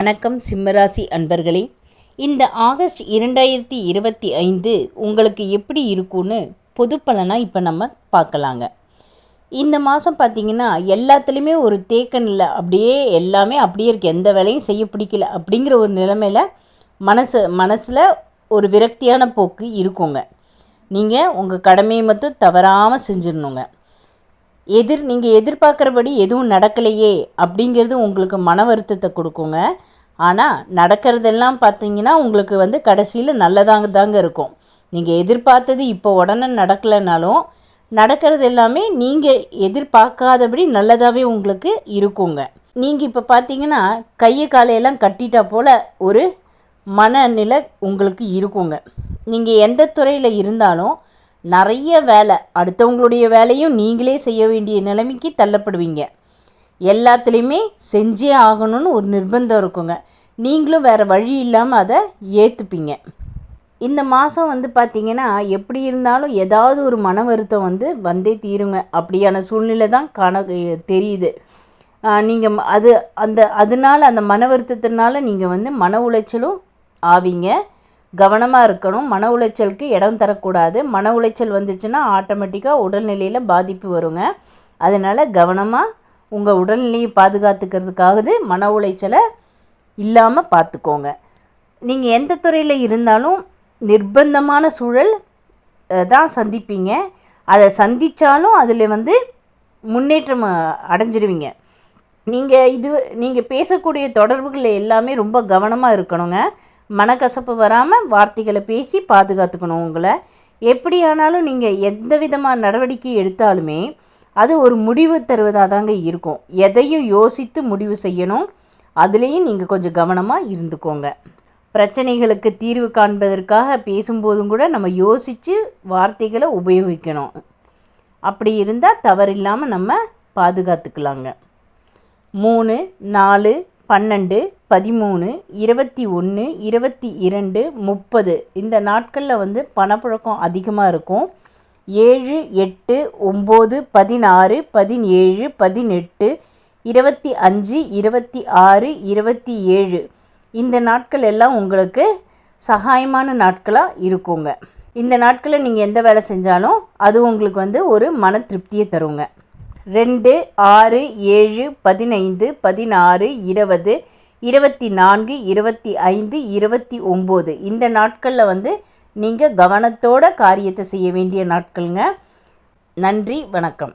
வணக்கம் சிம்மராசி அன்பர்களே, இந்த ஆகஸ்ட் 2025 உங்களுக்கு எப்படி இருக்கும்னு பொது பலனாக இப்போ நம்ம பார்க்கலாங்க. இந்த மாதம் பார்த்திங்கன்னா எல்லாத்துலேயுமே ஒரு தேக்க நிலை, அப்படியே எல்லாமே அப்படியே இருக்குது, எந்த வேலையும் செய்ய பிடிக்கல அப்படிங்கிற ஒரு நிலைமையில் மனசில் ஒரு விரக்தியான போக்கு இருக்குங்க. நீங்கள் உங்கள் கடமையை மட்டும் தவறாமல் செஞ்சிடணுங்க. நீங்கள் எதிர்பார்க்குறபடி எதுவும் நடக்கலையே அப்படிங்கிறது உங்களுக்கு மன வருத்தத்தை கொடுக்குங்க. ஆனால் நடக்கிறதெல்லாம் பார்த்தீங்கன்னா உங்களுக்கு கடைசியில் நல்லதாங்க இருக்கும். நீங்கள் எதிர்பார்த்தது இப்போ உடனே நடக்கலைனாலும் நடக்கிறது எல்லாமே நீங்கள் எதிர்பார்க்காதபடி நல்லதாகவே உங்களுக்கு இருக்குங்க. நீங்கள் இப்போ பார்த்தீங்கன்னா கையை காலையெல்லாம் கட்டிட்டா போல் ஒரு மனநிலை உங்களுக்கு இருக்குங்க. நீங்கள் எந்த துறையில் இருந்தாலும் நிறைய வேலை, அடுத்தவங்களுடைய வேலையும் நீங்களே செய்ய வேண்டிய நிலைமைக்கு தள்ளப்படுவீங்க. எல்லாத்துலேயுமே செஞ்சே ஆகணும்னு ஒரு நிர்பந்தம் இருக்குங்க. நீங்களும் வேறு வழி இல்லாமல் அதை ஏற்றுப்பீங்க. இந்த மாதம் பார்த்திங்கன்னா எப்படி இருந்தாலும் ஏதாவது ஒரு மன வருத்தம் வந்தே தீருங்க. அப்படியான சூழ்நிலை தான் தெரியுது. நீங்கள் அதனால் அந்த மன வருத்தத்தினால நீங்கள் மன உளைச்சலும் ஆவீங்க. கவனமாக இருக்கணும். மன உளைச்சலுக்கு இடம் தரக்கூடாது. மன உளைச்சல் வந்துச்சுன்னா ஆட்டோமேட்டிக்காக உடல்நிலையில் பாதிப்பு வருங்க. அதனால் கவனமாக உங்கள் உடல்நிலையை பாதுகாத்துக்கிறதுக்காவது மன உளைச்சலை இல்லாமல் பார்த்துக்கோங்க. நீங்கள் எந்த துறையில் இருந்தாலும் நிர்பந்தமான சூழல் தான் சந்திப்பீங்க. அதை சந்தித்தாலும் அதில் முன்னேற்றம் அடைஞ்சிருவீங்க. நீங்கள் பேசக்கூடிய தொடர்புகள் எல்லாமே ரொம்ப கவனமாக இருக்கணுங்க. மனக்கசப்பு வராமல் வார்த்தைகளை பேசி பாதுகாத்துக்கணும் உங்களை. எப்படியானாலும் நீங்கள் எந்த விதமான நடவடிக்கை எடுத்தாலுமே அது ஒரு முடிவு தருவதாக தாங்க இருக்கும். எதையும் யோசித்து முடிவு செய்யணும். அதுலேயும் நீங்கள் கொஞ்சம் கவனமாக இருந்துக்கோங்க. பிரச்சனைகளுக்கு தீர்வு காண்பதற்காக பேசும்போதும் கூட நம்ம யோசித்து வார்த்தைகளை உபயோகிக்கணும். அப்படி இருந்தால் தவறில்லாமல் நம்ம பாதுகாத்துக்கலாங்க. 3, 4, 12, 13, 21, 22, 30 இந்த நாட்களில் பணப்புழக்கம் அதிகமாக இருக்கும். 7, 8, 9, 16, 17, 18, 25, 26, 27 இந்த நாட்கள் எல்லாம் உங்களுக்கு சகாயமான நாட்களாக இருக்குங்க. இந்த நாட்களில் நீங்கள் எந்த வேலை செஞ்சாலும் அது உங்களுக்கு ஒரு மன திருப்தியை தருங்க. 2, 6, 7, 15, 16, 20, 24, 25, 29 இந்த நாட்களில் நீங்கள் கவனத்தோட காரியத்தை செய்ய வேண்டிய நாட்களுங்க. நன்றி, வணக்கம்.